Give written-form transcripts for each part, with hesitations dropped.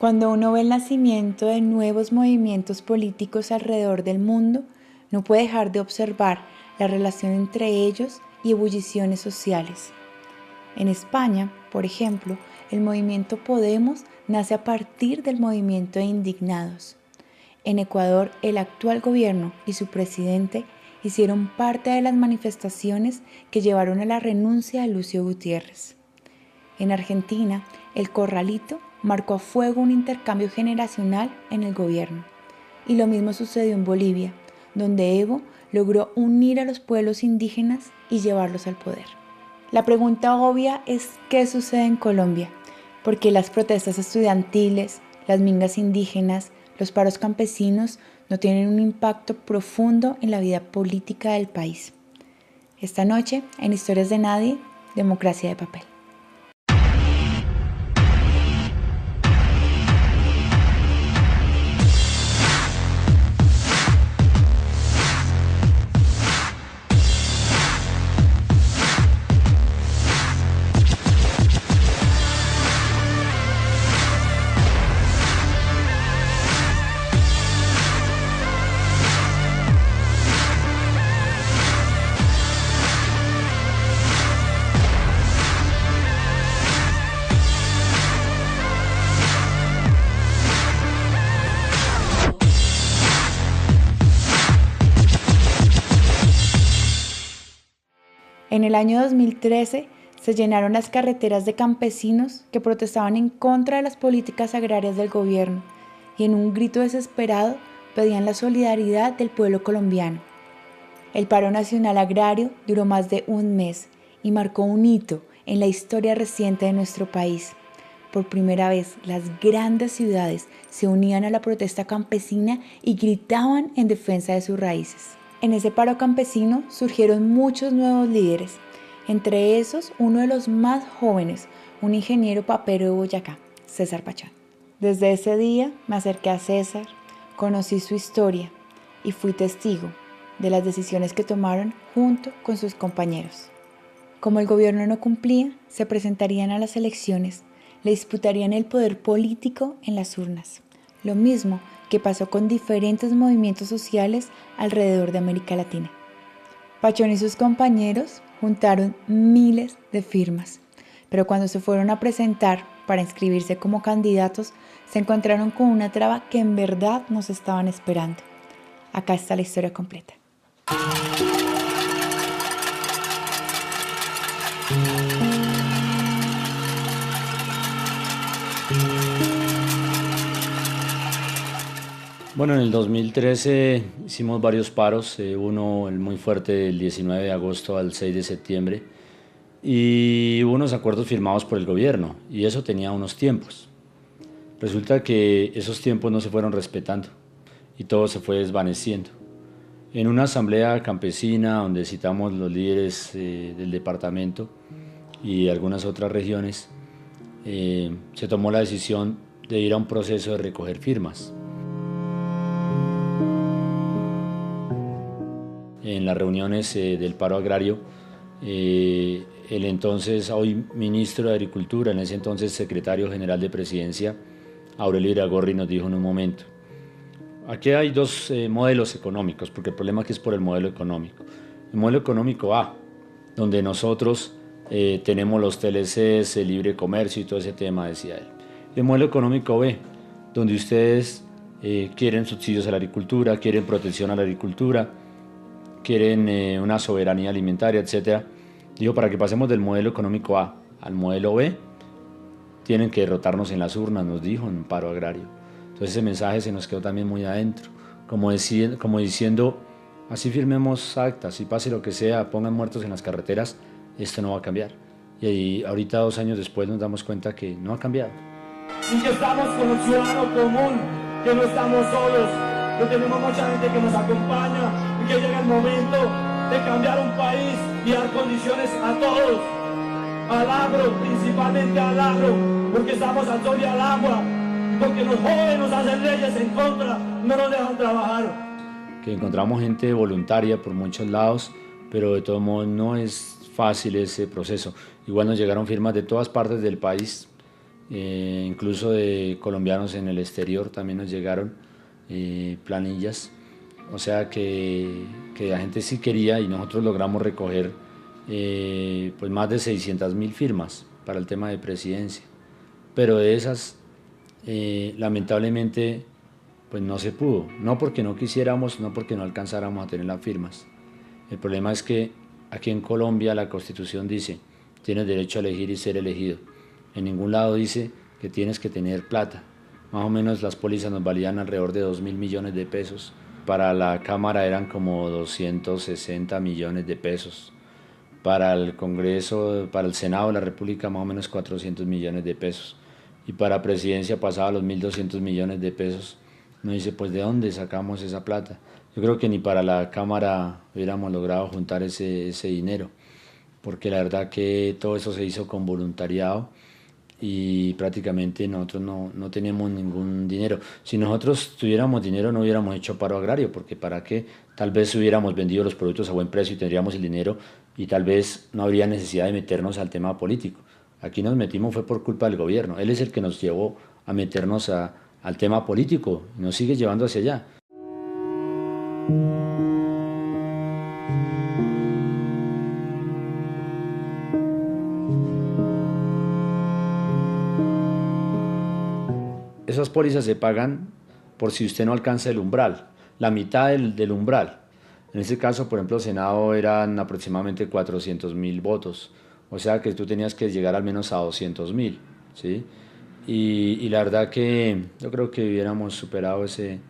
Cuando uno ve el nacimiento de nuevos movimientos políticos alrededor del mundo, no puede dejar de observar la relación entre ellos y ebulliciones sociales. En España, por ejemplo, el movimiento Podemos nace a partir del movimiento de indignados. En Ecuador, el actual gobierno y su presidente hicieron parte de las manifestaciones que llevaron a la renuncia de Lucio Gutiérrez. En Argentina, el Corralito marcó a fuego un intercambio generacional en el gobierno. Y lo mismo sucedió en Bolivia, donde Evo logró unir a los pueblos indígenas y llevarlos al poder. La pregunta obvia es ¿qué sucede en Colombia? Porque las protestas estudiantiles, las mingas indígenas, los paros campesinos no tienen un impacto profundo en la vida política del país. Esta noche, en Historias de Nadie, Democracia de Papel. En el año 2013 se llenaron las carreteras de campesinos que protestaban en contra de las políticas agrarias del gobierno y en un grito desesperado pedían la solidaridad del pueblo colombiano. El paro nacional agrario duró más de un mes y marcó un hito en la historia reciente de nuestro país. Por primera vez, las grandes ciudades se unían a la protesta campesina y gritaban en defensa de sus raíces. En ese paro campesino surgieron muchos nuevos líderes, entre esos uno de los más jóvenes, un ingeniero papero de Boyacá, César Pachán. Desde ese día me acerqué a César, conocí su historia y fui testigo de las decisiones que tomaron junto con sus compañeros. Como el gobierno no cumplía, se presentarían a las elecciones, le disputarían el poder político en las urnas. Lo mismo que pasó con diferentes movimientos sociales alrededor de América Latina. Pachón y sus compañeros juntaron miles de firmas, pero cuando se fueron a presentar para inscribirse como candidatos, se encontraron con una traba que en verdad nos estaban esperando. Acá está la historia completa. Bueno, en el 2013 hicimos varios paros, uno el muy fuerte del 19 de agosto al 6 de septiembre y hubo unos acuerdos firmados por el gobierno y eso tenía unos tiempos. Resulta que esos tiempos no se fueron respetando y todo se fue desvaneciendo. En una asamblea campesina donde citamos los líderes del departamento y algunas otras regiones, se tomó la decisión de ir a un proceso de recoger firmas. En las reuniones del paro agrario, el entonces, hoy ministro de Agricultura, en ese entonces secretario general de Presidencia, Aurelio Iragorri, nos dijo en un momento: aquí hay dos modelos económicos, porque el problema aquí es por el modelo económico. El modelo económico A, donde nosotros tenemos los TLCs, el libre comercio y todo ese tema, decía él. El modelo económico B, donde ustedes quieren subsidios a la agricultura, quieren protección a la agricultura, quieren una soberanía alimentaria, etc. Dijo, para que pasemos del modelo económico A al modelo B, tienen que derrotarnos en las urnas, nos dijo, en un paro agrario. Entonces ese mensaje se nos quedó también muy adentro, como diciendo, así firmemos acta, así pase lo que sea, pongan muertos en las carreteras, esto no va a cambiar. Y ahí, ahorita 2 años después nos damos cuenta que no ha cambiado. Y que estamos con el ciudadano común, que no estamos solos, que tenemos mucha gente que nos acompaña, y que llega el momento de cambiar un país y dar condiciones a todos, al agro, principalmente al agro, porque estamos al sol y al agua, porque los jóvenes nos hacen leyes en contra, no nos dejan trabajar. Que encontramos gente voluntaria por muchos lados, pero de todos modos no es fácil ese proceso. Igual nos llegaron firmas de todas partes del país incluso de colombianos en el exterior también nos llegaron planillas, o sea que la gente sí quería y nosotros logramos recoger pues más de 600.000 firmas para el tema de presidencia, pero de esas lamentablemente pues no se pudo, no porque no quisiéramos, no porque no alcanzáramos a tener las firmas. El problema es que aquí en Colombia la Constitución dice, tienes derecho a elegir y ser elegido. En ningún lado dice que tienes que tener plata. Más o menos las pólizas nos valían alrededor de 2.000 millones de pesos. Para la Cámara eran como 260 millones de pesos. Para el Congreso, para el Senado de la República más o menos 400 millones de pesos. Y para presidencia pasaba los 1.200 millones de pesos. Uno dice, pues ¿de dónde sacamos esa plata? Yo creo que ni para la Cámara hubiéramos logrado juntar ese dinero, porque la verdad que todo eso se hizo con voluntariado y prácticamente nosotros no teníamos ningún dinero. Si nosotros tuviéramos dinero no hubiéramos hecho paro agrario, porque para qué, tal vez hubiéramos vendido los productos a buen precio y tendríamos el dinero y tal vez no habría necesidad de meternos al tema político. Aquí nos metimos fue por culpa del gobierno, él es el que nos llevó a meternos al tema político y nos sigue llevando hacia allá. Esas pólizas se pagan por si usted no alcanza el umbral, la mitad del umbral. En este caso, por ejemplo, el Senado eran aproximadamente 400.000 votos, o sea que tú tenías que llegar al menos a 200.000, ¿sí? Y la verdad que yo creo que hubiéramos superado ese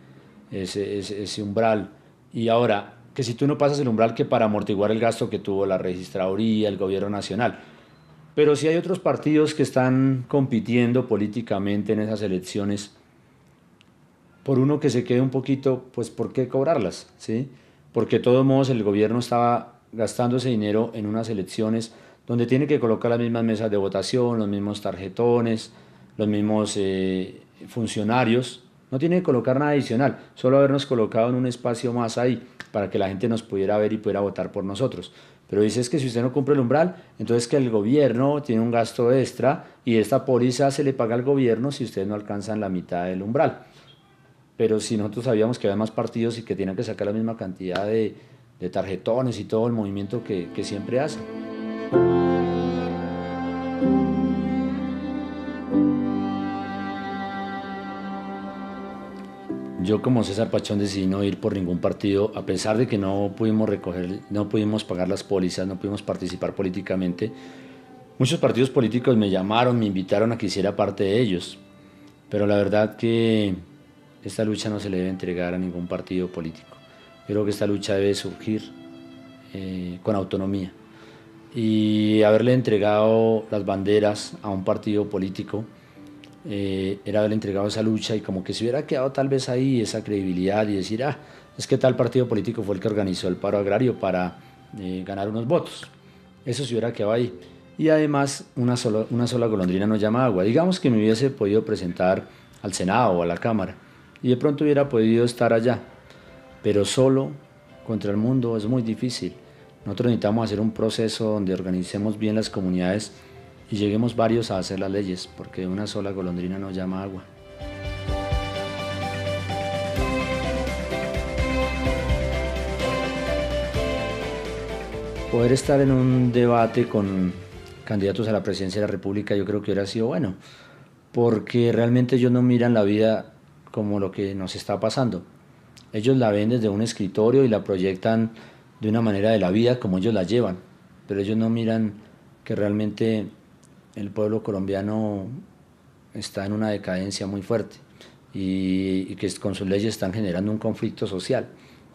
umbral. Y ahora, que si tú no pasas el umbral, que para amortiguar el gasto que tuvo la registraduría, el gobierno nacional. Pero si hay otros partidos que están compitiendo políticamente en esas elecciones, por uno que se quede un poquito, pues ¿por qué cobrarlas? ¿Sí? Porque de todos modos el gobierno estaba gastando ese dinero en unas elecciones donde tiene que colocar las mismas mesas de votación, los mismos tarjetones, los mismos funcionarios, no tiene que colocar nada adicional, solo habernos colocado en un espacio más ahí para que la gente nos pudiera ver y pudiera votar por nosotros. Pero dice es que si usted no cumple el umbral, entonces que el gobierno tiene un gasto extra y esta póliza se le paga al gobierno si ustedes no alcanzan la mitad del umbral. Pero si nosotros sabíamos que había más partidos y que tienen que sacar la misma cantidad de tarjetones y todo el movimiento que siempre hacen. Yo como César Pachón decidí no ir por ningún partido, a pesar de que no pudimos recoger, no pudimos pagar las pólizas, no pudimos participar políticamente. Muchos partidos políticos me llamaron, me invitaron a que hiciera parte de ellos, pero la verdad que esta lucha no se le debe entregar a ningún partido político. Yo creo que esta lucha debe surgir con autonomía. Y haberle entregado las banderas a un partido político era haberle entregado esa lucha y como que se hubiera quedado tal vez ahí esa credibilidad y decir, es que tal partido político fue el que organizó el paro agrario para ganar unos votos. Eso se hubiera quedado ahí. Y además una sola golondrina no llama agua. Digamos que me hubiese podido presentar al Senado o a la Cámara y de pronto hubiera podido estar allá, pero solo contra el mundo es muy difícil. Nosotros necesitamos hacer un proceso donde organicemos bien las comunidades y lleguemos varios a hacer las leyes, porque una sola golondrina no llama agua. Poder estar en un debate con candidatos a la presidencia de la República yo creo que hubiera sido bueno, porque realmente ellos no miran la vida como lo que nos está pasando. Ellos la ven desde un escritorio y la proyectan de una manera de la vida como ellos la llevan, pero ellos no miran que realmente el pueblo colombiano está en una decadencia muy fuerte y que con sus leyes están generando un conflicto social,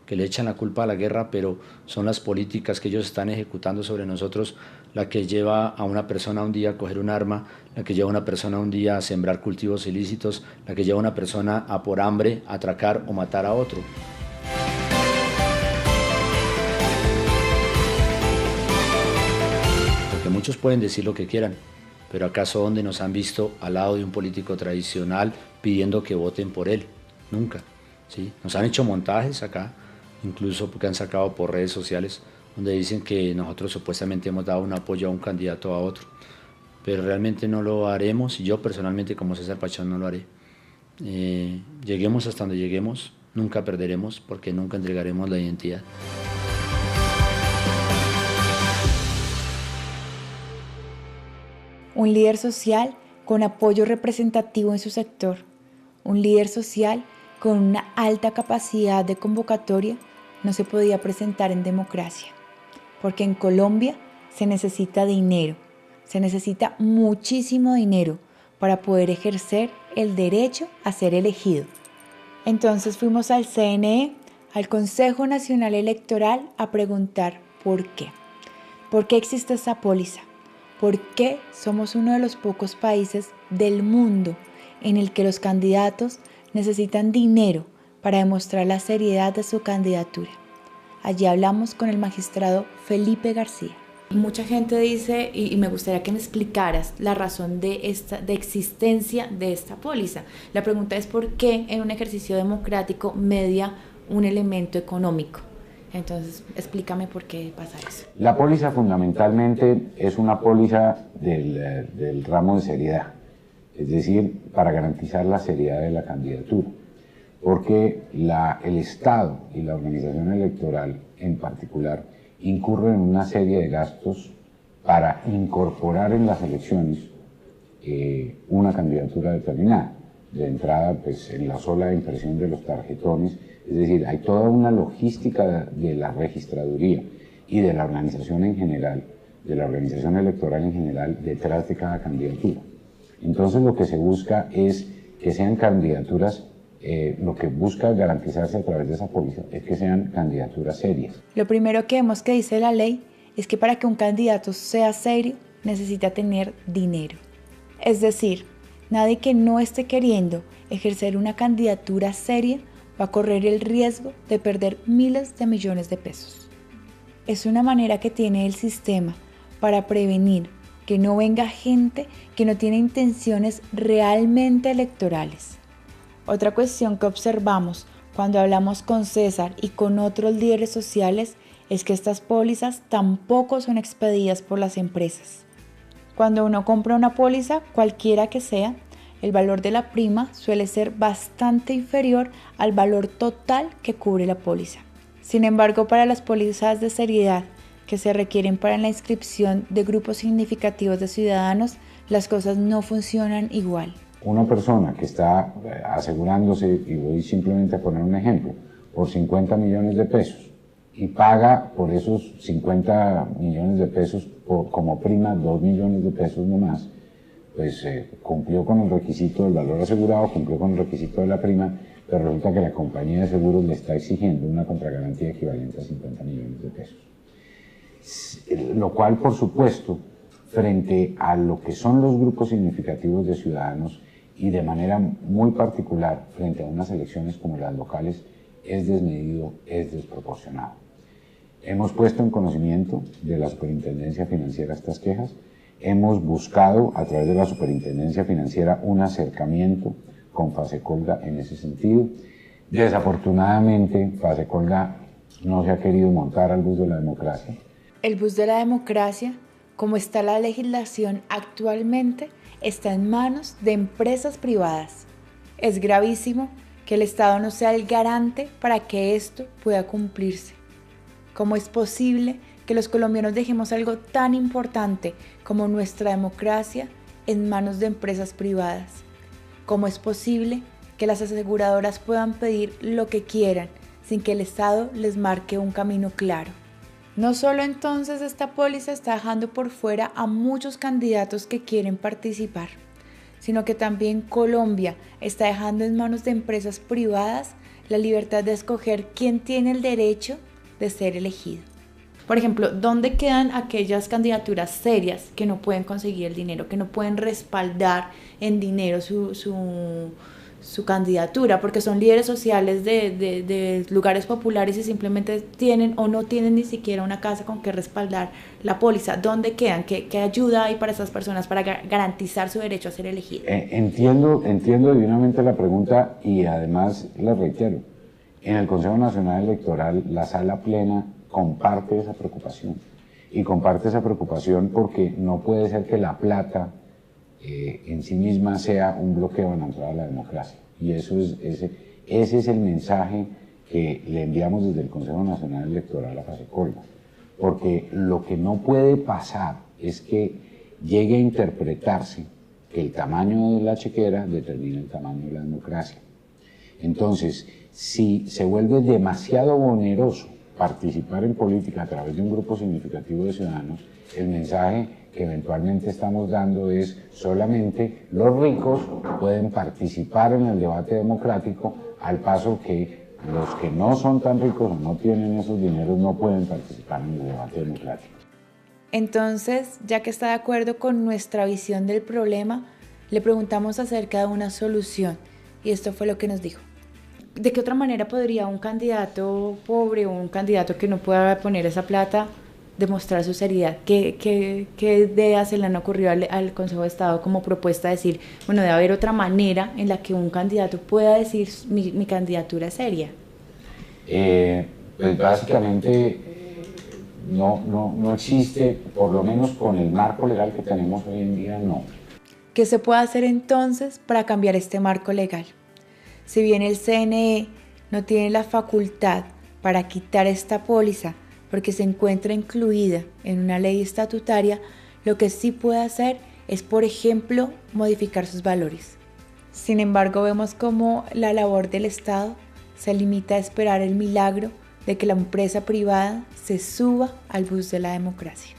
que le echan la culpa a la guerra, pero son las políticas que ellos están ejecutando sobre nosotros la que lleva a una persona un día a coger un arma, la que lleva a una persona un día a sembrar cultivos ilícitos, la que lleva a una persona a por hambre atracar o matar a otro. Porque muchos pueden decir lo que quieran, pero ¿acaso dónde nos han visto al lado de un político tradicional pidiendo que voten por él? Nunca. ¿Sí? Nos han hecho montajes acá, incluso porque han sacado por redes sociales, donde dicen que nosotros supuestamente hemos dado un apoyo a un candidato a otro. pero realmente no lo haremos y yo personalmente como César Pachón no lo haré. Lleguemos hasta donde lleguemos, nunca perderemos porque nunca entregaremos la identidad. Un líder social con apoyo representativo en su sector, un líder social con una alta capacidad de convocatoria no se podía presentar en democracia, porque en Colombia se necesita dinero, se necesita muchísimo dinero para poder ejercer el derecho a ser elegido. Entonces fuimos al CNE, al Consejo Nacional Electoral, a preguntar por qué. ¿Por qué existe esa póliza? ¿Por qué somos uno de los pocos países del mundo en el que los candidatos necesitan dinero para demostrar la seriedad de su candidatura? Allí hablamos con el magistrado Felipe García. Mucha gente dice, y me gustaría que me explicaras la razón de existencia de esta póliza. La pregunta es por qué en un ejercicio democrático media un elemento económico. Entonces, explícame por qué pasa eso. La póliza fundamentalmente es una póliza del ramo de seriedad, es decir, para garantizar la seriedad de la candidatura, porque el Estado y la organización electoral en particular incurren en una serie de gastos para incorporar en las elecciones una candidatura determinada. De entrada, pues en la sola impresión de los tarjetones, es decir, hay toda una logística de la registraduría y de la organización en general, de la organización electoral en general, detrás de cada candidatura. Entonces lo que se busca es que sean candidaturas, lo que busca garantizarse a través de esa póliza es que sean candidaturas serias. Lo primero que vemos que dice la ley es que para que un candidato sea serio necesita tener dinero. Es decir, nadie que no esté queriendo ejercer una candidatura seria va a correr el riesgo de perder miles de millones de pesos. Es una manera que tiene el sistema para prevenir que no venga gente que no tiene intenciones realmente electorales. Otra cuestión que observamos cuando hablamos con César y con otros líderes sociales es que estas pólizas tampoco son expedidas por las empresas. Cuando uno compra una póliza, cualquiera que sea, el valor de la prima suele ser bastante inferior al valor total que cubre la póliza. Sin embargo, para las pólizas de seriedad que se requieren para la inscripción de grupos significativos de ciudadanos, las cosas no funcionan igual. Una persona que está asegurándose, y voy simplemente a poner un ejemplo, por 50 millones de pesos y paga por esos 50 millones de pesos como prima 2 millones de pesos nomás, pues cumplió con el requisito del valor asegurado, cumplió con el requisito de la prima, pero resulta que la compañía de seguros le está exigiendo una contragarantía equivalente a 50 millones de pesos. Lo cual, por supuesto, frente a lo que son los grupos significativos de ciudadanos y de manera muy particular frente a unas elecciones como las locales, es desmedido, es desproporcionado. Hemos puesto en conocimiento de la Superintendencia Financiera estas quejas. Hemos buscado a través de la Superintendencia Financiera un acercamiento con Fasecolda en ese sentido. Desafortunadamente, Fasecolda no se ha querido montar al bus de la democracia. El bus de la democracia, como está la legislación actualmente, está en manos de empresas privadas. Es gravísimo que el Estado no sea el garante para que esto pueda cumplirse. ¿Cómo es posible que los colombianos dejemos algo tan importante como nuestra democracia en manos de empresas privadas? ¿Cómo es posible que las aseguradoras puedan pedir lo que quieran sin que el Estado les marque un camino claro? No solo entonces esta póliza está dejando por fuera a muchos candidatos que quieren participar, sino que también Colombia está dejando en manos de empresas privadas la libertad de escoger quién tiene el derecho de ser elegido. Por ejemplo, ¿dónde quedan aquellas candidaturas serias que no pueden conseguir el dinero, que no pueden respaldar en dinero su candidatura? Porque son líderes sociales de lugares populares y simplemente tienen o no tienen ni siquiera una casa con que respaldar la póliza. ¿Dónde quedan? ¿Qué ayuda hay para esas personas para garantizar su derecho a ser elegido? Entiendo divinamente la pregunta y además la reitero. En el Consejo Nacional Electoral, la Sala Plena comparte esa preocupación. y comparte esa preocupación porque no puede ser que la plata en sí misma sea un bloqueo en la entrada a la democracia. Y ese es el mensaje que le enviamos desde el Consejo Nacional Electoral a Fasecolva. Porque lo que no puede pasar es que llegue a interpretarse que el tamaño de la chequera determina el tamaño de la democracia. Entonces, si se vuelve demasiado oneroso participar en política a través de un grupo significativo de ciudadanos, el mensaje que eventualmente estamos dando es solamente los ricos pueden participar en el debate democrático, al paso que los que no son tan ricos o no tienen esos dineros no pueden participar en el debate democrático. Entonces, ya que está de acuerdo con nuestra visión del problema, le preguntamos acerca de una solución y esto fue lo que nos dijo. ¿De qué otra manera podría un candidato pobre o un candidato que no pueda poner esa plata demostrar su seriedad? ¿Qué ideas se le han ocurrido al Consejo de Estado como propuesta de decir, bueno, debe haber otra manera en la que un candidato pueda decir mi candidatura es seria? Pues básicamente no existe, por lo menos con el marco legal que tenemos hoy en día, no. ¿Qué se puede hacer entonces para cambiar este marco legal? Si bien el CNE no tiene la facultad para quitar esta póliza porque se encuentra incluida en una ley estatutaria, lo que sí puede hacer es, por ejemplo, modificar sus valores. Sin embargo, vemos cómo la labor del Estado se limita a esperar el milagro de que la empresa privada se suba al bus de la democracia.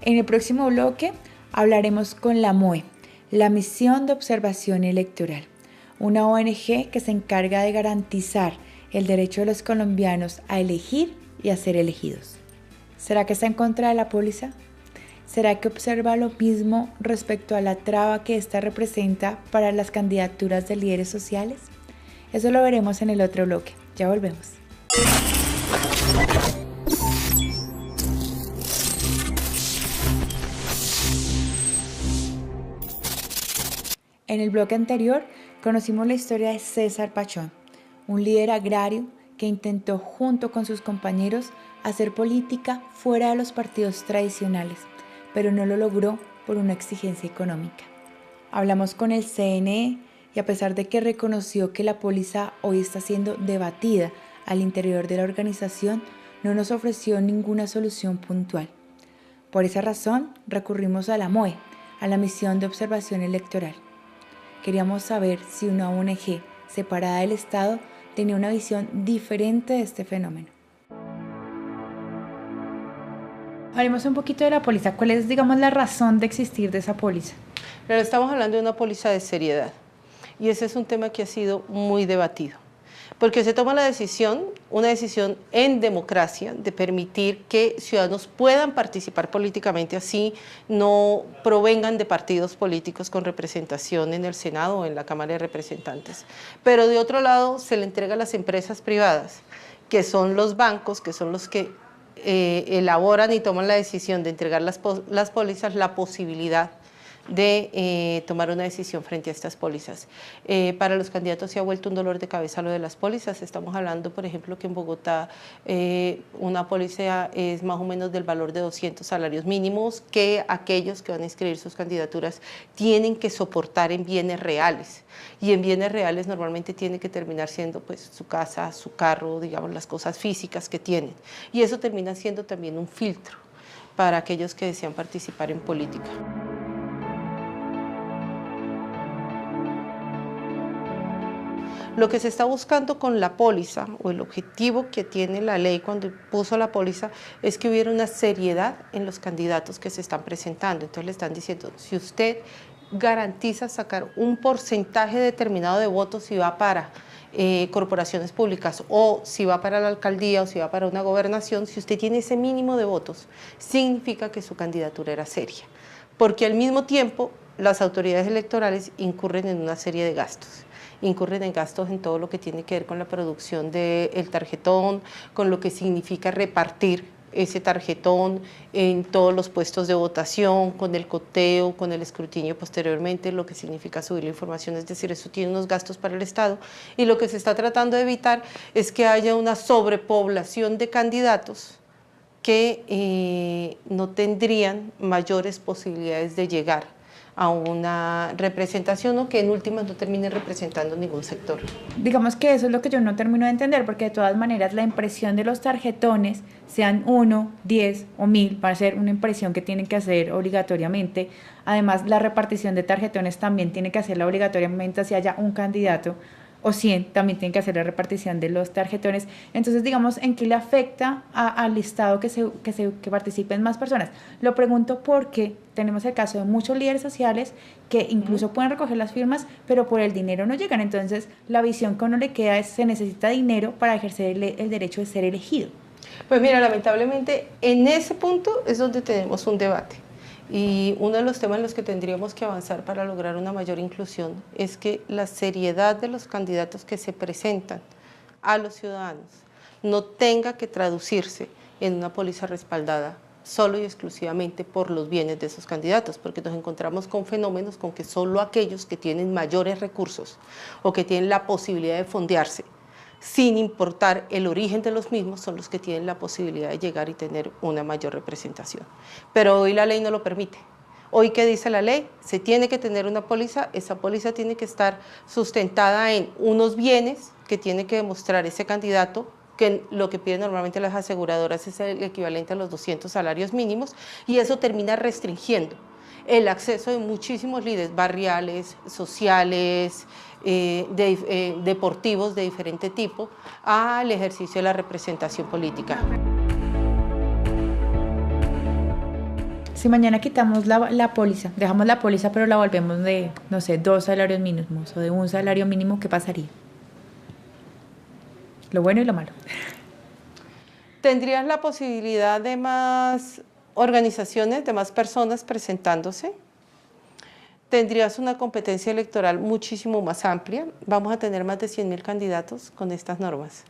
En el próximo bloque hablaremos con la MOE, la Misión de Observación Electoral, una ONG que se encarga de garantizar el derecho de los colombianos a elegir y a ser elegidos. ¿Será que está en contra de la póliza? ¿Será que observa lo mismo respecto a la traba que ésta representa para las candidaturas de líderes sociales? Eso lo veremos en el otro bloque. Ya volvemos. En el bloque anterior conocimos la historia de César Pachón, un líder agrario que intentó junto con sus compañeros hacer política fuera de los partidos tradicionales, pero no lo logró por una exigencia económica. Hablamos con el CNE y a pesar de que reconoció que la póliza hoy está siendo debatida al interior de la organización, no nos ofreció ninguna solución puntual. Por esa razón, recurrimos a la MOE, a la Misión de Observación Electoral. Queríamos saber si una ONG separada del Estado tenía una visión diferente de este fenómeno. Hablemos un poquito de la póliza. ¿Cuál es, digamos, la razón de existir de esa póliza? Pero estamos hablando de una póliza de seriedad y ese es un tema que ha sido muy debatido. Porque se toma la decisión, una decisión en democracia, de permitir que ciudadanos puedan participar políticamente, así no provengan de partidos políticos con representación en el Senado o en la Cámara de Representantes. Pero de otro lado se le entrega a las empresas privadas, que son los bancos, que son los que elaboran y toman la decisión de entregar las pólizas, la posibilidad de tomar una decisión frente a estas pólizas. Para los candidatos se ha vuelto un dolor de cabeza lo de las pólizas. Estamos hablando, por ejemplo, que en Bogotá una póliza es más o menos del valor de 200 salarios mínimos que aquellos que van a inscribir sus candidaturas tienen que soportar en bienes reales. Y en bienes reales normalmente tiene que terminar siendo pues su casa, su carro, digamos las cosas físicas que tienen. Y eso termina siendo también un filtro para aquellos que desean participar en política. Lo que se está buscando con la póliza, o el objetivo que tiene la ley cuando puso la póliza, es que hubiera una seriedad en los candidatos que se están presentando. Entonces le están diciendo, si usted garantiza sacar un porcentaje determinado de votos si va para corporaciones públicas o si va para la alcaldía o si va para una gobernación, si usted tiene ese mínimo de votos, significa que su candidatura era seria. Porque al mismo tiempo las autoridades electorales incurren en una serie de gastos. Incurren en gastos en todo lo que tiene que ver con la producción del tarjetón, con lo que significa repartir ese tarjetón en todos los puestos de votación, con el conteo, con el escrutinio posteriormente, lo que significa subir la información, es decir, eso tiene unos gastos para el Estado y lo que se está tratando de evitar es que haya una sobrepoblación de candidatos que no tendrían mayores posibilidades de llegar a una representación o que en últimas no terminen representando ningún sector. Digamos que eso es lo que yo no termino de entender, porque de todas maneras la impresión de los tarjetones, sean 1, 10 o 1000, va a ser una impresión que tienen que hacer obligatoriamente. Además, la repartición de tarjetones también tiene que hacerla obligatoriamente si haya un candidato, o 100, también tienen que hacer la repartición de los tarjetones. Entonces, digamos, ¿en qué le afecta al listado que participen más personas? Lo pregunto porque tenemos el caso de muchos líderes sociales que incluso pueden recoger las firmas, pero por el dinero no llegan. Entonces, la visión que a uno le queda es: se necesita dinero para ejercer el derecho de ser elegido. Pues mira, lamentablemente, en ese punto es donde tenemos un debate. Y uno de los temas en los que tendríamos que avanzar para lograr una mayor inclusión es que la seriedad de los candidatos que se presentan a los ciudadanos no tenga que traducirse en una póliza respaldada solo y exclusivamente por los bienes de esos candidatos, porque nos encontramos con fenómenos con que solo aquellos que tienen mayores recursos o que tienen la posibilidad de fondearse, sin importar el origen de los mismos, son los que tienen la posibilidad de llegar y tener una mayor representación. Pero hoy la ley no lo permite. Hoy, ¿qué dice la ley? Se tiene que tener una póliza, esa póliza tiene que estar sustentada en unos bienes que tiene que demostrar ese candidato, que lo que piden normalmente las aseguradoras es el equivalente a los 200 salarios mínimos, y eso termina restringiendo el acceso de muchísimos líderes barriales, sociales, deportivos de diferente tipo al ejercicio de la representación política. Si mañana quitamos la póliza, dejamos la póliza pero la volvemos de, no sé, 2 salarios mínimos o de 1 salario mínimo, ¿qué pasaría? Lo bueno y lo malo. ¿Tendrías la posibilidad de más organizaciones, de más personas presentándose? Tendrías una competencia electoral muchísimo más amplia. Vamos a tener más de 100.000 candidatos con estas normas.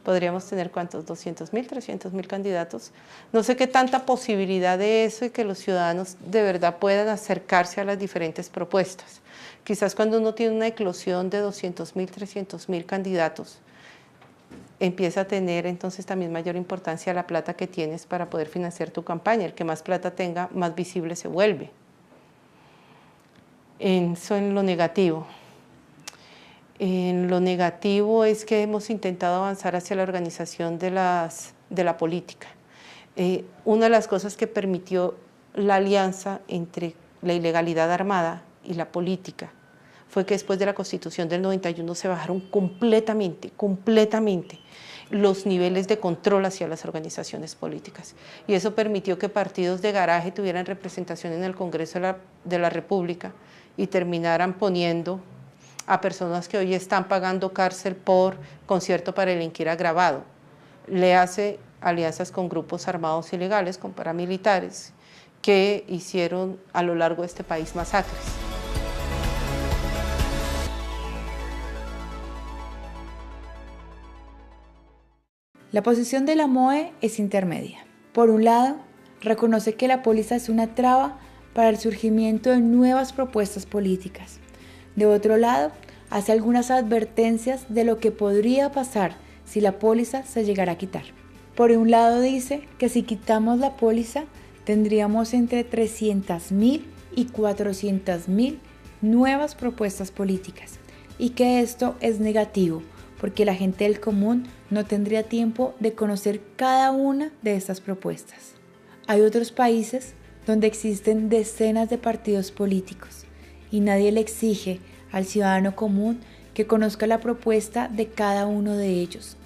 Podríamos tener, ¿cuántos? 200.000, 300.000 candidatos. No sé qué tanta posibilidad de eso y que los ciudadanos de verdad puedan acercarse a las diferentes propuestas. Quizás cuando uno tiene una eclosión de 200.000, 300.000 candidatos, empieza a tener entonces también mayor importancia la plata que tienes para poder financiar tu campaña. El que más plata tenga, más visible se vuelve. Eso en lo negativo. En lo negativo es que hemos intentado avanzar hacia la organización de la política. Una de las cosas que permitió la alianza entre la ilegalidad armada y la política fue que después de la Constitución del 91 se bajaron completamente los niveles de control hacia las organizaciones políticas. Y eso permitió que partidos de garaje tuvieran representación en el Congreso de la República y terminaran poniendo a personas que hoy están pagando cárcel por concierto para delinquir agravado. Le hace alianzas con grupos armados ilegales, con paramilitares, que hicieron a lo largo de este país masacres. La posición de la MOE es intermedia. Por un lado, reconoce que la póliza es una traba para el surgimiento de nuevas propuestas políticas. De otro lado, hace algunas advertencias de lo que podría pasar si la póliza se llegara a quitar. Por un lado dice que si quitamos la póliza, tendríamos entre 300.000 y 400.000 nuevas propuestas políticas, y que esto es negativo, porque la gente del común no tendría tiempo de conocer cada una de estas propuestas. Hay otros países donde existen decenas de partidos políticos y nadie le exige al ciudadano común que conozca la propuesta de cada uno de ellos.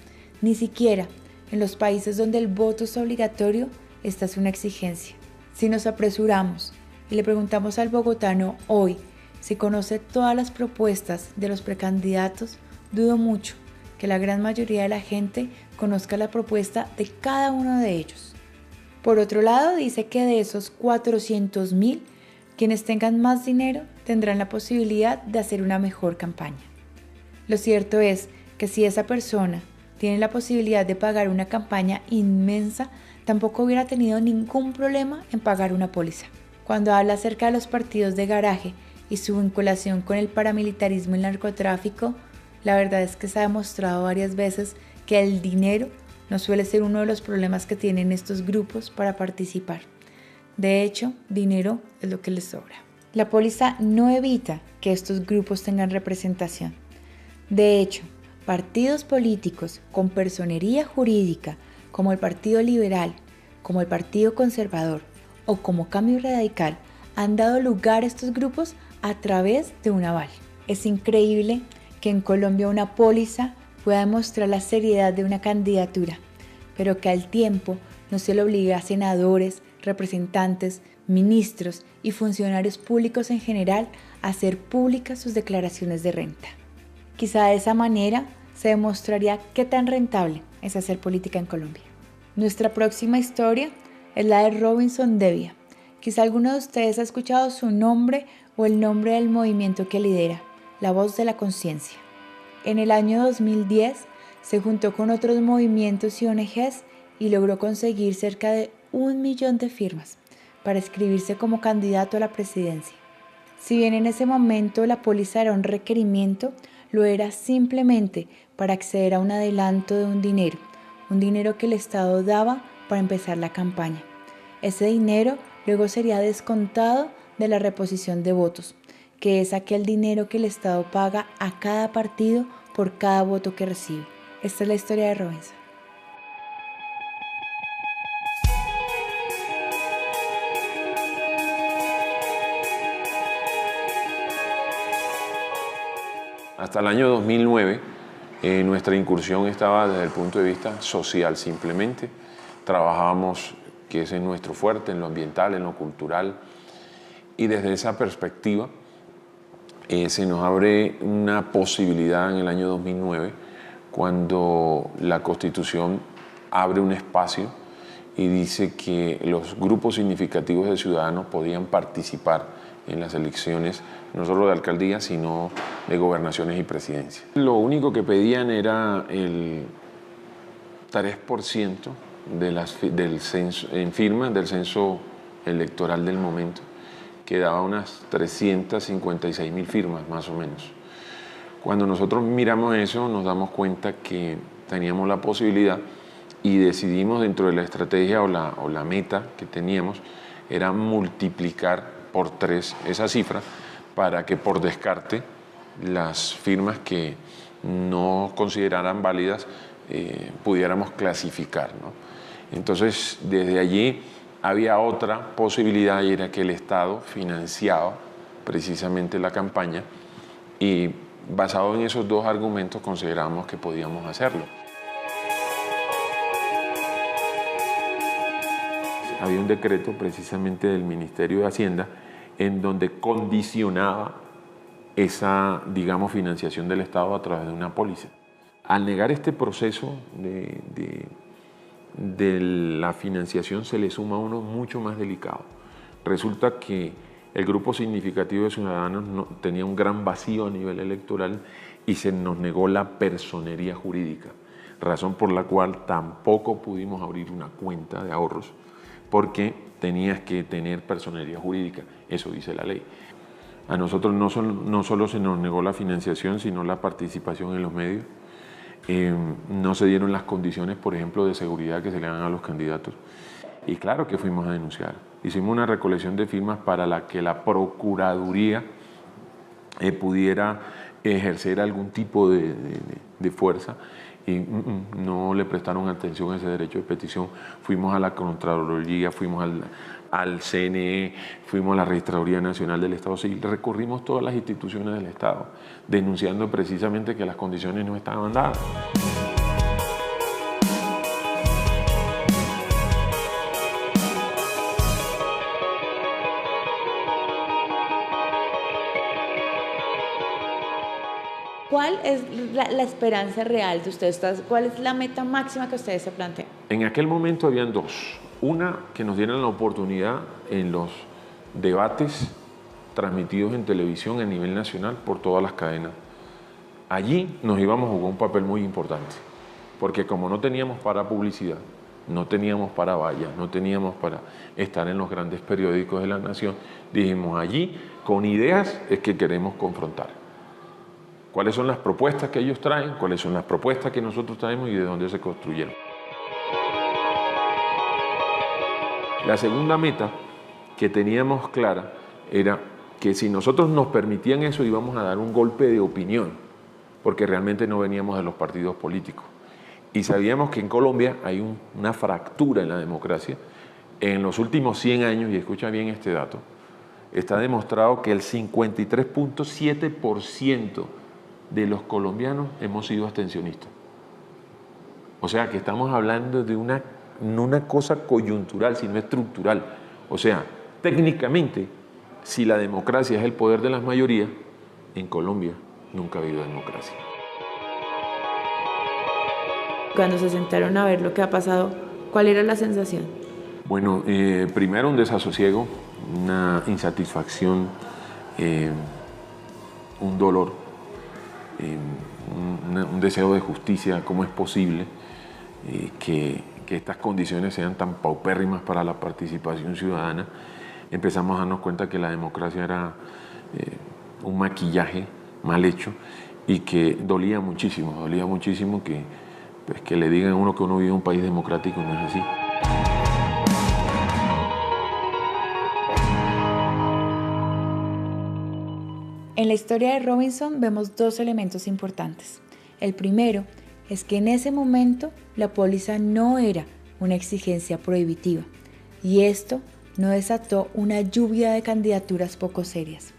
Ni siquiera en los países donde el voto es obligatorio, esta es una exigencia. Si nos apresuramos y le preguntamos al bogotano hoy si conoce todas las propuestas de los precandidatos, dudo mucho que la gran mayoría de la gente conozca la propuesta de cada uno de ellos. Por otro lado, dice que de esos 400.000, quienes tengan más dinero tendrán la posibilidad de hacer una mejor campaña. Lo cierto es que si esa persona tiene la posibilidad de pagar una campaña inmensa, tampoco hubiera tenido ningún problema en pagar una póliza. Cuando habla acerca de los partidos de garaje y su vinculación con el paramilitarismo y el narcotráfico, la verdad es que se ha demostrado varias veces que el dinero no suele ser uno de los problemas que tienen estos grupos para participar. De hecho, dinero es lo que les sobra. La póliza no evita que estos grupos tengan representación. De hecho, partidos políticos con personería jurídica, como el Partido Liberal, como el Partido Conservador o como Cambio Radical, han dado lugar a estos grupos a través de un aval. Es increíble que en Colombia una póliza pueda demostrar la seriedad de una candidatura, pero que al tiempo no se le obliga a senadores, representantes, ministros y funcionarios públicos en general a hacer públicas sus declaraciones de renta. Quizá de esa manera se demostraría qué tan rentable es hacer política en Colombia. Nuestra próxima historia es la de Robinson Devia. Quizá alguno de ustedes ha escuchado su nombre o el nombre del movimiento que lidera, La Voz de la Conciencia. En el año 2010 se juntó con otros movimientos y ONGs y logró conseguir cerca de 1 millón de firmas para inscribirse como candidato a la presidencia. Si bien en ese momento la póliza era un requerimiento, lo era simplemente para acceder a un adelanto de un dinero que el Estado daba para empezar la campaña. Ese dinero luego sería descontado de la reposición de votos, que es aquel dinero que el Estado paga a cada partido por cada voto que recibe. Esta es la historia de Robinson. Hasta el año 2009, nuestra incursión estaba desde el punto de vista social simplemente. Trabajábamos, que ese es nuestro fuerte, en lo ambiental, en lo cultural. Y desde esa perspectiva se nos abre una posibilidad en el año 2009, cuando la Constitución abre un espacio y dice que los grupos significativos de ciudadanos podían participar en las elecciones, no solo de alcaldía, sino de gobernaciones y presidencias. Lo único que pedían era el 3% del censo, en firmas del censo electoral del momento, que daba unas 356.000 firmas más o menos. Cuando nosotros miramos eso, nos damos cuenta que teníamos la posibilidad y decidimos, dentro de la estrategia o la meta que teníamos, era multiplicar por 3 esa cifra para que por descarte las firmas que no consideraran válidas pudiéramos clasificar, ¿no? Entonces, desde allí había otra posibilidad, y era que el Estado financiaba precisamente la campaña, y basado en esos 2 argumentos consideramos que podíamos hacerlo. Había un decreto precisamente del Ministerio de Hacienda en donde condicionaba esa, digamos, financiación del Estado a través de una póliza. Al negar este proceso de la financiación, se le suma uno mucho más delicado. Resulta que el grupo significativo de ciudadanos tenía un gran vacío a nivel electoral y se nos negó la personería jurídica, razón por la cual tampoco pudimos abrir una cuenta de ahorros, porque tenías que tener personería jurídica, eso dice la ley. A nosotros no solo se nos negó la financiación, sino la participación en los medios. No se dieron las condiciones, por ejemplo, de seguridad que se le dan a los candidatos. Y claro que fuimos a denunciar. Hicimos una recolección de firmas para que la Procuraduría pudiera ejercer algún tipo de fuerza, y no le prestaron atención a ese derecho de petición. Fuimos a la Contraloría, fuimos al CNE, fuimos a la Registraduría Nacional del Estado Civil, recorrimos todas las instituciones del Estado, denunciando precisamente que las condiciones no estaban dadas. ¿Cuál es la esperanza real de ustedes? ¿Cuál es la meta máxima que ustedes se plantean? En aquel momento habían 2. Una, que nos dieran la oportunidad en los debates transmitidos en televisión a nivel nacional por todas las cadenas. Allí nos íbamos a jugar un papel muy importante, porque como no teníamos para publicidad, no teníamos para vallas, no teníamos para estar en los grandes periódicos de la nación, dijimos, allí con ideas es que queremos confrontar. ¿Cuáles son las propuestas que ellos traen? ¿Cuáles son las propuestas que nosotros traemos y de dónde se construyeron? La segunda meta que teníamos clara era que si nosotros nos permitían eso íbamos a dar un golpe de opinión, porque realmente no veníamos de los partidos políticos. Y sabíamos que en Colombia hay una fractura en la democracia. En los últimos 100 años, y escucha bien este dato, está demostrado que el 53.7% de los colombianos hemos sido abstencionistas. O sea que estamos hablando de no una cosa coyuntural, sino estructural. O sea, técnicamente, si la democracia es el poder de las mayorías, en Colombia nunca ha habido democracia. Cuando se sentaron a ver lo que ha pasado, ¿cuál era la sensación? Bueno, primero un desasosiego, una insatisfacción, un dolor, un deseo de justicia. ¿Cómo es posible que estas condiciones sean tan paupérrimas para la participación ciudadana? Empezamos a darnos cuenta que la democracia era un maquillaje mal hecho y que dolía muchísimo que le digan a uno que uno vive en un país democrático. No es así. En la historia de Robinson vemos dos elementos importantes. El primero es que en ese momento la póliza no era una exigencia prohibitiva y esto no desató una lluvia de candidaturas poco serias.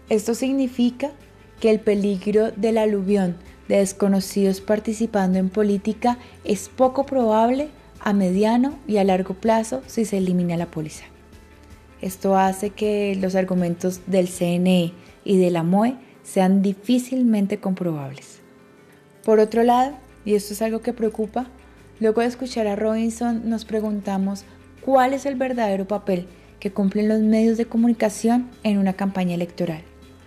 Esto significa que el peligro del aluvión de desconocidos participando en política es poco probable a mediano y a largo plazo si se elimina la póliza. Esto hace que los argumentos del CNE y de la MOE sean difícilmente comprobables. Por otro lado, y esto es algo que preocupa, luego de escuchar a Robinson nos preguntamos cuál es el verdadero papel que cumplen los medios de comunicación en una campaña electoral.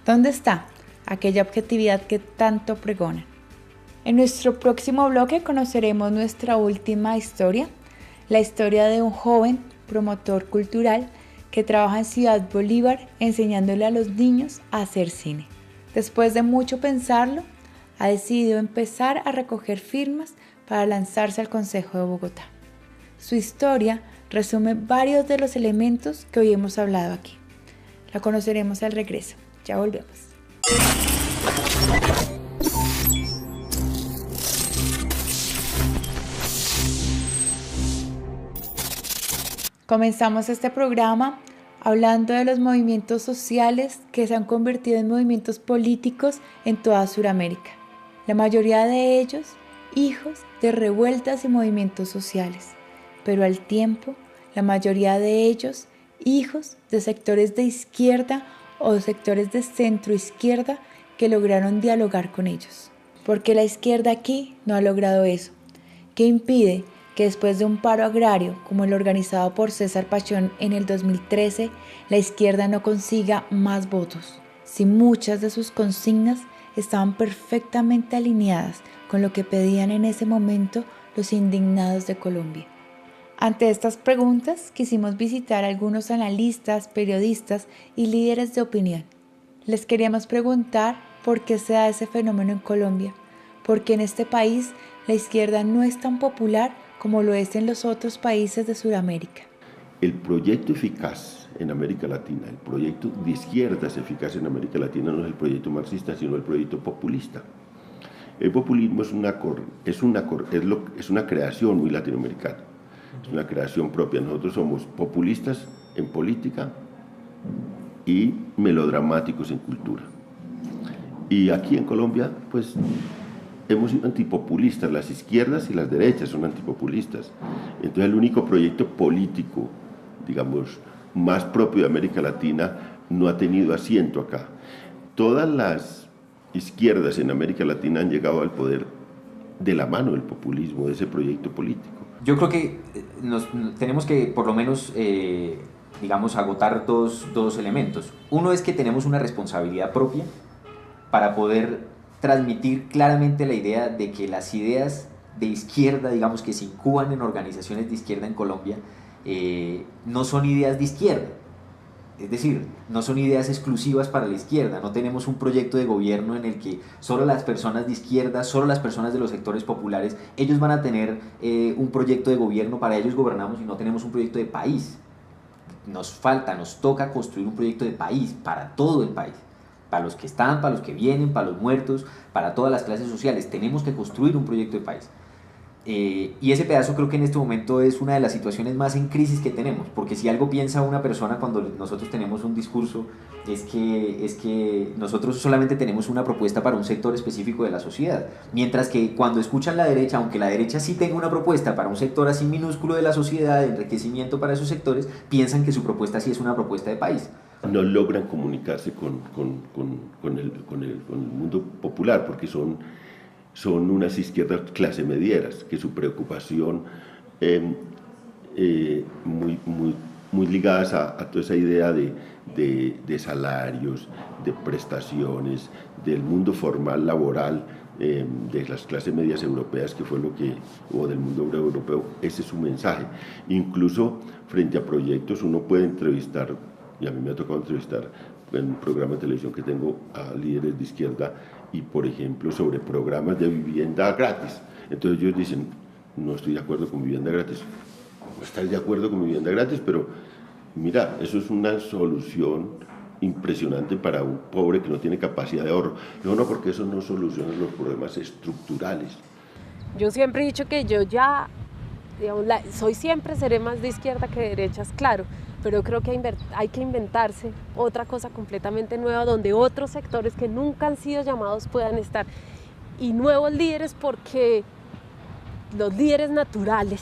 ¿Dónde está aquella objetividad que tanto pregonan? En nuestro próximo bloque conoceremos nuestra última historia, la historia de un joven promotor cultural que trabaja en Ciudad Bolívar enseñándole a los niños a hacer cine. Después de mucho pensarlo, ha decidido empezar a recoger firmas para lanzarse al Consejo de Bogotá. Su historia resume varios de los elementos que hoy hemos hablado aquí. La conoceremos al regreso. Ya volvemos. Comenzamos este programa hablando de los movimientos sociales que se han convertido en movimientos políticos en toda Sudamérica. La mayoría de ellos, hijos de revueltas y movimientos sociales, pero al tiempo, la mayoría de ellos, hijos de sectores de izquierda o sectores de centro-izquierda que lograron dialogar con ellos. Porque la izquierda aquí no ha logrado eso. ¿Qué impide que después de un paro agrario como el organizado por César Pachón en el 2013, la izquierda no consiga más votos, si muchas de sus consignas estaban perfectamente alineadas con lo que pedían en ese momento los indignados de Colombia? Ante estas preguntas quisimos visitar a algunos analistas, periodistas y líderes de opinión. Les queríamos preguntar por qué se da ese fenómeno en Colombia, porque en este país la izquierda no es tan popular como lo es en los otros países de Sudamérica. El proyecto eficaz en América Latina, el proyecto de izquierdas eficaz en América Latina no es el proyecto marxista, sino el proyecto populista. El populismo es una creación muy latinoamericana, es una creación propia. Nosotros somos populistas en política y melodramáticos en cultura. Y aquí en Colombia, pues, hemos sido antipopulistas, las izquierdas y las derechas son antipopulistas. Entonces el único proyecto político, digamos, más propio de América Latina no ha tenido asiento acá. Todas las izquierdas en América Latina han llegado al poder de la mano del populismo, de ese proyecto político. Yo creo que tenemos que por lo menos, digamos, agotar dos elementos. Uno es que tenemos una responsabilidad propia para poder transmitir claramente la idea de que las ideas de izquierda, digamos, que se incuban en organizaciones de izquierda en Colombia, no son ideas de izquierda. Es decir, no son ideas exclusivas para la izquierda. No tenemos un proyecto de gobierno en el que solo las personas de izquierda, solo las personas de los sectores populares, ellos van a tener un proyecto de gobierno, para ellos gobernamos, y no tenemos un proyecto de país. nos toca construir un proyecto de país para todo el país, para los que están, para los que vienen, para los muertos, para todas las clases sociales. Tenemos que construir un proyecto de país. Y ese pedazo creo que en este momento es una de las situaciones más en crisis que tenemos, porque si algo piensa una persona cuando nosotros tenemos un discurso es que nosotros solamente tenemos una propuesta para un sector específico de la sociedad, mientras que cuando escuchan la derecha, aunque la derecha sí tenga una propuesta para un sector así minúsculo de la sociedad, de enriquecimiento para esos sectores, piensan que su propuesta sí es una propuesta de país. No logran comunicarse con el mundo popular porque son unas izquierdas clase medieras, que su preocupación muy ligadas a toda esa idea de salarios, de prestaciones, del mundo formal laboral de las clases medias europeas, que fue o del mundo europeo. Ese es su mensaje. Incluso frente a proyectos uno puede entrevistar, y a mí me ha tocado entrevistar en un programa de televisión que tengo a líderes de izquierda, y por ejemplo sobre programas de vivienda gratis. Entonces ellos dicen, no estoy de acuerdo con vivienda gratis. No estás de acuerdo con vivienda gratis, pero mira, eso es una solución impresionante para un pobre que no tiene capacidad de ahorro. No, porque eso no soluciona los problemas estructurales. Yo siempre he dicho que yo ya, digamos, seré más de izquierda que de derechas, claro, pero creo que hay que inventarse otra cosa completamente nueva donde otros sectores que nunca han sido llamados puedan estar, y nuevos líderes, porque los líderes naturales,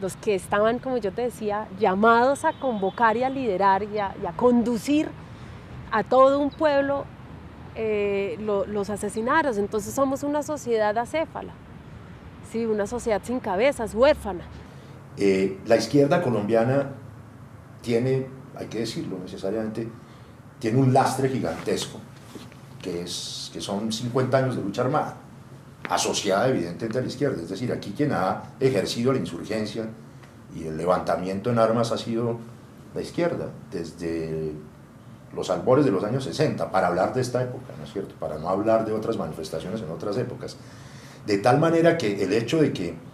los que estaban, como yo te decía, llamados a convocar y a liderar y a conducir a todo un pueblo, los asesinaron. Entonces somos una sociedad acéfala, ¿sí? Una sociedad sin cabezas, huérfana. La izquierda colombiana tiene, hay que decirlo necesariamente, tiene un lastre gigantesco, que son 50 años de lucha armada, asociada evidentemente a la izquierda. Es decir, aquí quien ha ejercido la insurgencia y el levantamiento en armas ha sido la izquierda, desde los albores de los años 60, para hablar de esta época, ¿no es cierto?, para no hablar de otras manifestaciones en otras épocas. De tal manera que el hecho de que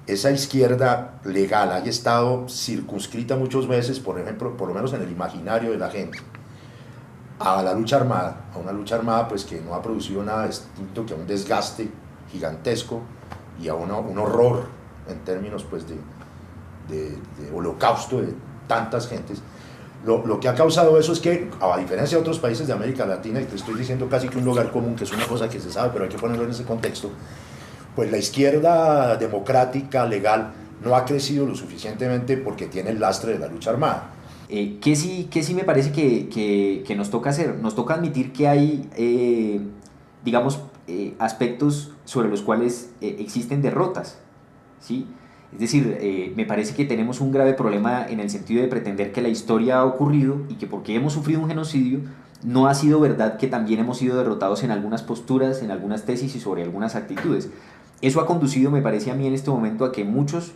esa izquierda legal haya estado circunscrita muchas veces, por ejemplo, por lo menos en el imaginario de la gente, a la lucha armada, a una lucha armada pues que no ha producido nada distinto que a un desgaste gigantesco y a un horror en términos pues de holocausto de tantas gentes. Lo que ha causado eso es que, a diferencia de otros países de América Latina, y te estoy diciendo casi que un lugar común, que es una cosa que se sabe, pero hay que ponerlo en ese contexto, pues la izquierda democrática, legal, no ha crecido lo suficientemente porque tiene el lastre de la lucha armada. ¿Qué sí me parece que nos toca hacer? Nos toca admitir que hay, aspectos sobre los cuales existen derrotas, ¿sí? Es decir, me parece que tenemos un grave problema en el sentido de pretender que la historia ha ocurrido y que porque hemos sufrido un genocidio, no ha sido verdad que también hemos sido derrotados en algunas posturas, en algunas tesis y sobre algunas actitudes. Eso ha conducido, me parece a mí en este momento, a que muchos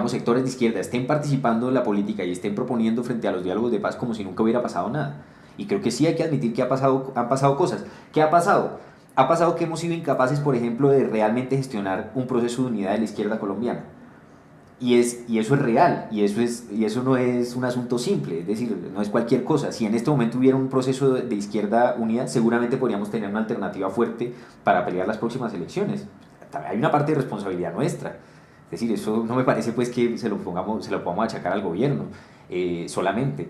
sectores de izquierda estén participando en la política y estén proponiendo frente a los diálogos de paz como si nunca hubiera pasado nada. Y creo que sí hay que admitir que han pasado cosas. ¿Qué ha pasado? Ha pasado que hemos sido incapaces, por ejemplo, de realmente gestionar un proceso de unidad de la izquierda colombiana. Y eso es real, y eso no es un asunto simple, es decir, no es cualquier cosa. Si en este momento hubiera un proceso de izquierda unida, seguramente podríamos tener una alternativa fuerte para pelear las próximas elecciones. Hay una parte de responsabilidad nuestra, es decir, eso no me parece pues que se lo podamos achacar al gobierno solamente.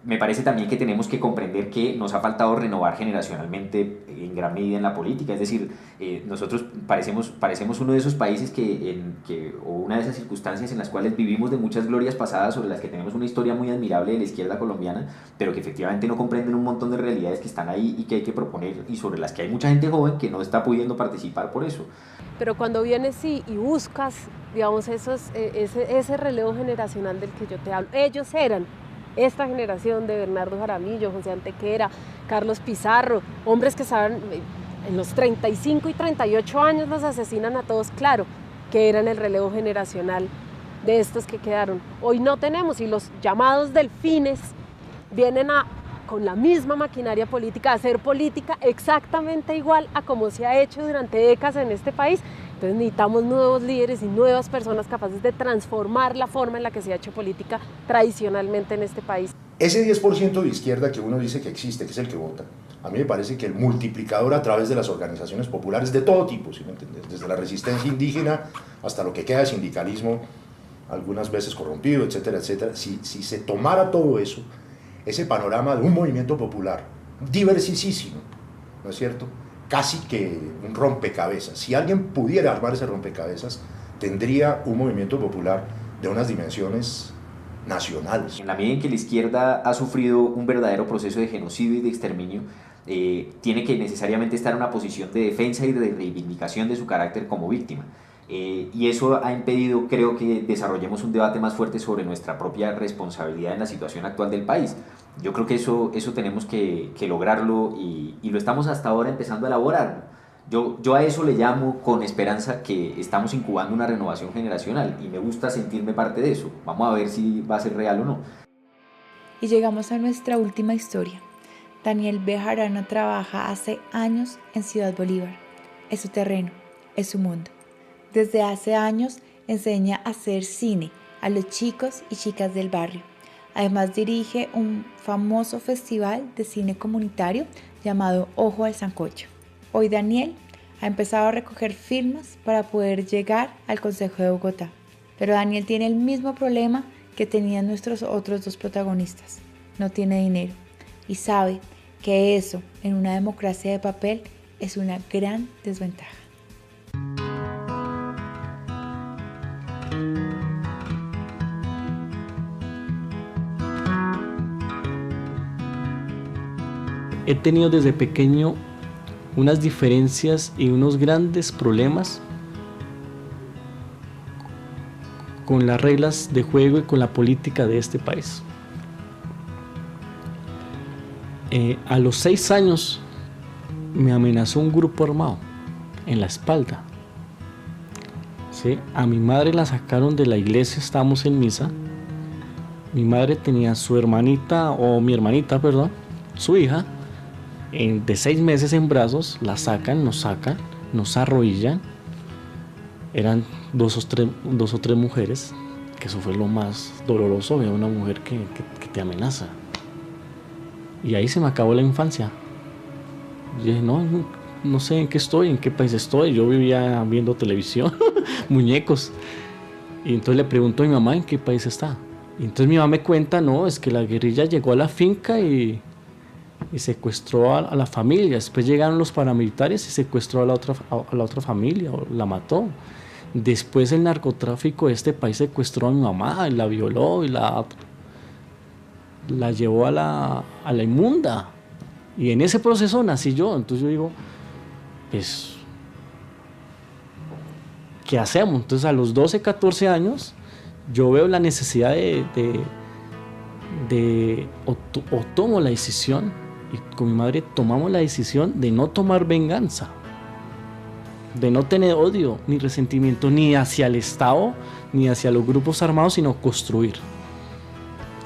Me parece también que tenemos que comprender que nos ha faltado renovar generacionalmente en gran medida en la política, es decir, nosotros parecemos uno de esos países o una de esas circunstancias en las cuales vivimos de muchas glorias pasadas, sobre las que tenemos una historia muy admirable de la izquierda colombiana, pero que efectivamente no comprenden un montón de realidades que están ahí y que hay que proponer, y sobre las que hay mucha gente joven que no está pudiendo participar por eso. Pero cuando vienes y buscas, digamos, ese relevo generacional del que yo te hablo, ellos eran esta generación de Bernardo Jaramillo, José Antequera, Carlos Pizarro, hombres que estaban en los 35 y 38 años, los asesinan a todos, claro, que eran el relevo generacional de estos que quedaron. Hoy no tenemos, y los llamados delfines vienen con la misma maquinaria política, a hacer política exactamente igual a como se ha hecho durante décadas en este país, Entonces necesitamos nuevos líderes y nuevas personas capaces de transformar la forma en la que se ha hecho política tradicionalmente en este país. Ese 10% de izquierda que uno dice que existe, que es el que vota, a mí me parece que el multiplicador a través de las organizaciones populares de todo tipo, ¿sí me entiendes? Desde la resistencia indígena hasta lo que queda de sindicalismo, algunas veces corrompido, etcétera, etcétera. Si se tomara todo eso, ese panorama de un movimiento popular diversísimo, ¿no es cierto?, casi que un rompecabezas. Si alguien pudiera armar ese rompecabezas, tendría un movimiento popular de unas dimensiones nacionales. En la medida en que la izquierda ha sufrido un verdadero proceso de genocidio y de exterminio, tiene que necesariamente estar en una posición de defensa y de reivindicación de su carácter como víctima. Y eso ha impedido, creo, que desarrollemos un debate más fuerte sobre nuestra propia responsabilidad en la situación actual del país. Yo creo que eso tenemos que lograrlo y lo estamos hasta ahora empezando a elaborar. Yo a eso le llamo con esperanza que estamos incubando una renovación generacional y me gusta sentirme parte de eso. Vamos a ver si va a ser real o no. Y llegamos a nuestra última historia. Daniel Bejarano trabaja hace años en Ciudad Bolívar. Es su terreno, es su mundo. Desde hace años enseña a hacer cine a los chicos y chicas del barrio. Además dirige un famoso festival de cine comunitario llamado Ojo al Sancocho. Hoy Daniel ha empezado a recoger firmas para poder llegar al Consejo de Bogotá. Pero Daniel tiene el mismo problema que tenían nuestros otros dos protagonistas. No tiene dinero y sabe que eso en una democracia de papel es una gran desventaja. He tenido desde pequeño unas diferencias y unos grandes problemas con las reglas de juego y con la política de este país. A los 6 años me amenazó un grupo armado en la espalda. ¿Sí? A mi madre la sacaron de la iglesia, estábamos en misa. Mi madre tenía su hermanita, o mi hermanita, perdón, su hija, de 6 meses en brazos. La sacan, nos arrodillan. Eran dos o tres mujeres, que eso fue lo más doloroso, ver a una mujer que te amenaza. Y ahí se me acabó la infancia. Y dije, no sé en qué estoy, en qué país estoy. Yo vivía viendo televisión, muñecos. Y entonces le pregunto a mi mamá en qué país está. Y entonces mi mamá me cuenta, no, es que la guerrilla llegó a la finca y secuestró a la familia. Después llegaron los paramilitares y secuestró a la otra familia, o la mató. Después el narcotráfico de este país secuestró a mi mamá, y la violó y la llevó a la inmunda. Y en ese proceso nací yo. Entonces yo digo, pues, ¿qué hacemos? Entonces a los 12, 14 años yo veo la necesidad o tomo la decisión, y con mi madre tomamos la decisión de no tomar venganza, de no tener odio ni resentimiento ni hacia el Estado ni hacia los grupos armados, sino construir.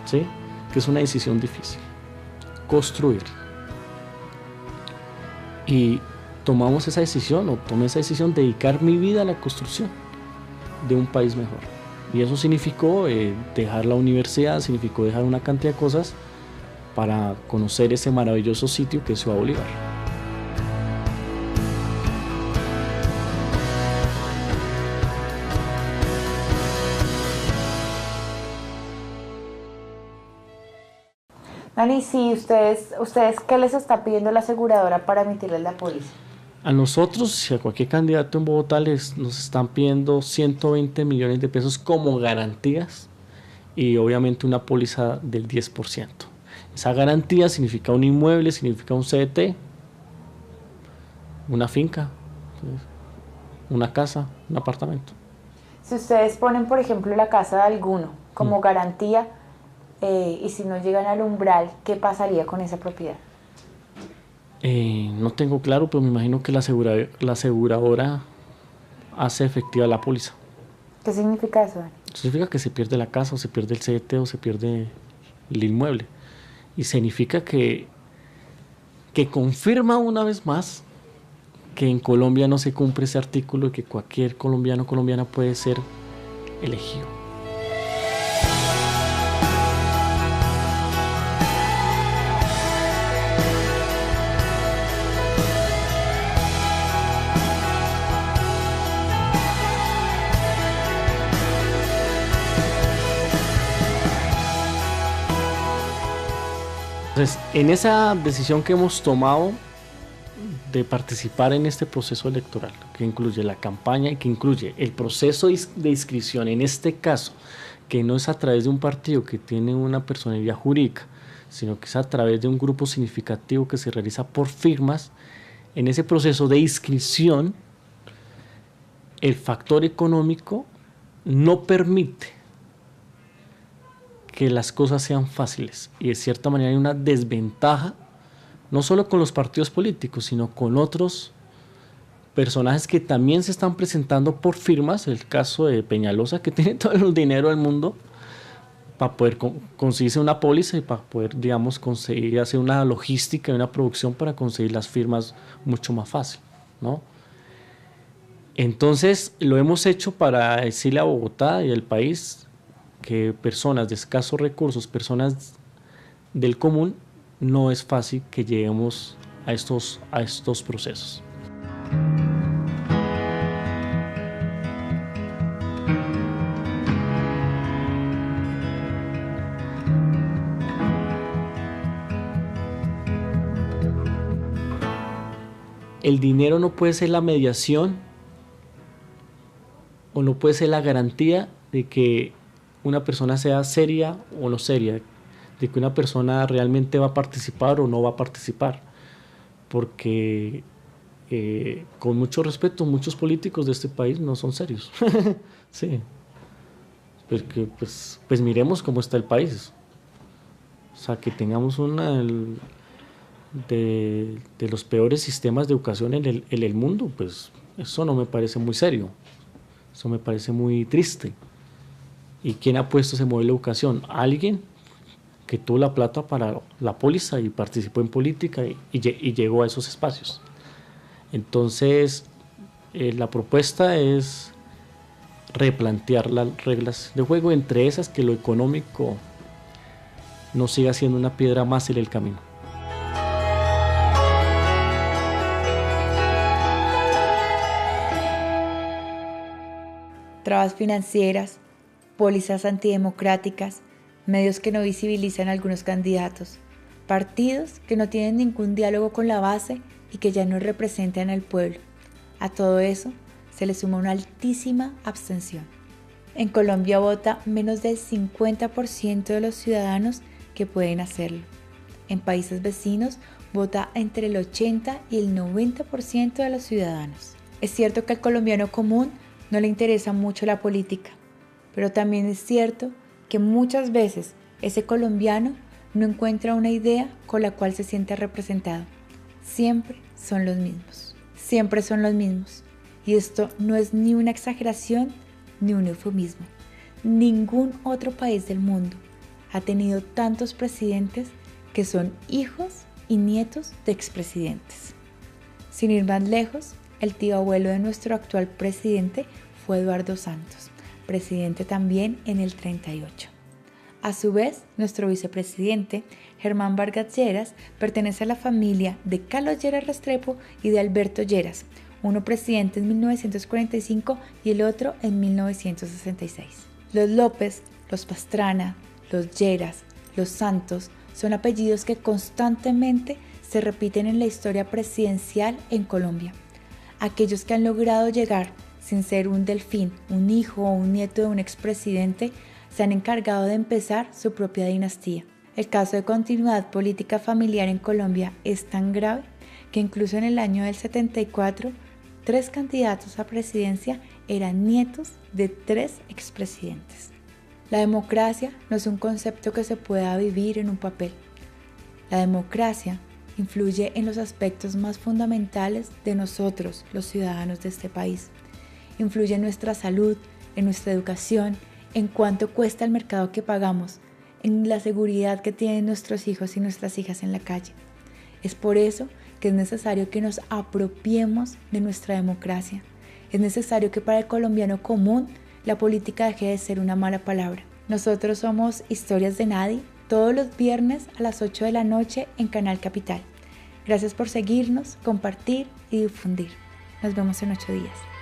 ¿Sí? Que es una decisión difícil. Construir. Y tomamos esa decisión, o tomé esa decisión, de dedicar mi vida a la construcción de un país mejor. Y eso significó dejar la universidad, significó dejar una cantidad de cosas para conocer ese maravilloso sitio que es Ciudad Bolívar. Dani, sí, ustedes, ¿qué les está pidiendo la aseguradora para emitirles la póliza? A nosotros y a cualquier candidato en Bogotá nos están pidiendo 120 millones de pesos como garantías, y obviamente una póliza del 10%. Esa garantía significa un inmueble, significa un CDT, una finca, una casa, un apartamento. Si ustedes ponen, por ejemplo, la casa de alguno como garantía, y si no llegan al umbral, ¿qué pasaría con esa propiedad? No tengo claro, pero me imagino que la aseguradora hace efectiva la póliza. ¿Qué significa eso, Dani? Significa que se pierde la casa, o se pierde el CDT, o se pierde el inmueble. Y significa que confirma una vez más que en Colombia no se cumple ese artículo y que cualquier colombiano o colombiana puede ser elegido. Entonces, en esa decisión que hemos tomado de participar en este proceso electoral, que incluye la campaña y que incluye el proceso de inscripción, en este caso, que no es a través de un partido que tiene una personería jurídica, sino que es a través de un grupo significativo que se realiza por firmas, en ese proceso de inscripción, el factor económico no permite que las cosas sean fáciles, y de cierta manera hay una desventaja no solo con los partidos políticos, sino con otros personajes que también se están presentando por firmas. El caso de Peñalosa, que tiene todo el dinero del mundo para poder conseguirse una póliza y para poder, digamos, conseguir hacer una logística y una producción para conseguir las firmas mucho más fácil, ¿no? Entonces lo hemos hecho para decirle a Bogotá y al país que personas de escasos recursos, personas del común, no es fácil que lleguemos a estos procesos. El dinero no puede ser la mediación o no puede ser la garantía de que una persona sea seria o no seria, de que una persona realmente va a participar o no va a participar, porque con mucho respeto, muchos políticos de este país no son serios. Sí, porque pues miremos cómo está el país, o sea, que tengamos de los peores sistemas de educación en el mundo, pues eso no me parece muy serio, eso me parece muy triste. ¿Y quién ha puesto ese modelo de educación? Alguien que tuvo la plata para la póliza y participó en política y llegó a esos espacios. Entonces, la propuesta es replantear las reglas de juego, entre esas que lo económico no siga siendo una piedra más en el camino. Trabas financieras, pólizas antidemocráticas, medios que no visibilizan a algunos candidatos, partidos que no tienen ningún diálogo con la base y que ya no representan al pueblo. A todo eso se le suma una altísima abstención. En Colombia vota menos del 50% de los ciudadanos que pueden hacerlo. En países vecinos vota entre el 80 y el 90% de los ciudadanos. Es cierto que al colombiano común no le interesa mucho la política, pero también es cierto que muchas veces ese colombiano no encuentra una idea con la cual se siente representado. Siempre son los mismos. Siempre son los mismos. Y esto no es ni una exageración ni un eufemismo. Ningún otro país del mundo ha tenido tantos presidentes que son hijos y nietos de expresidentes. Sin ir más lejos, el tío abuelo de nuestro actual presidente fue Eduardo Santos, presidente también en el 38. A su vez, nuestro vicepresidente, Germán Vargas Lleras, pertenece a la familia de Carlos Lleras Restrepo y de Alberto Lleras, uno presidente en 1945 y el otro en 1966. Los López, los Pastrana, los Lleras, los Santos son apellidos que constantemente se repiten en la historia presidencial en Colombia. Aquellos que han logrado llegar sin ser un delfín, un hijo o un nieto de un expresidente, se han encargado de empezar su propia dinastía. El caso de continuidad política familiar en Colombia es tan grave que incluso en el año del 74, 3 candidatos a presidencia eran nietos de 3 expresidentes. La democracia no es un concepto que se pueda vivir en un papel. La democracia influye en los aspectos más fundamentales de nosotros, los ciudadanos de este país. Influye en nuestra salud, en nuestra educación, en cuánto cuesta el mercado que pagamos, en la seguridad que tienen nuestros hijos y nuestras hijas en la calle. Es por eso que es necesario que nos apropiemos de nuestra democracia. Es necesario que para el colombiano común la política deje de ser una mala palabra. Nosotros somos Historias de Nadie, todos los viernes a las 8 de la noche en Canal Capital. Gracias por seguirnos, compartir y difundir. Nos vemos en 8 días.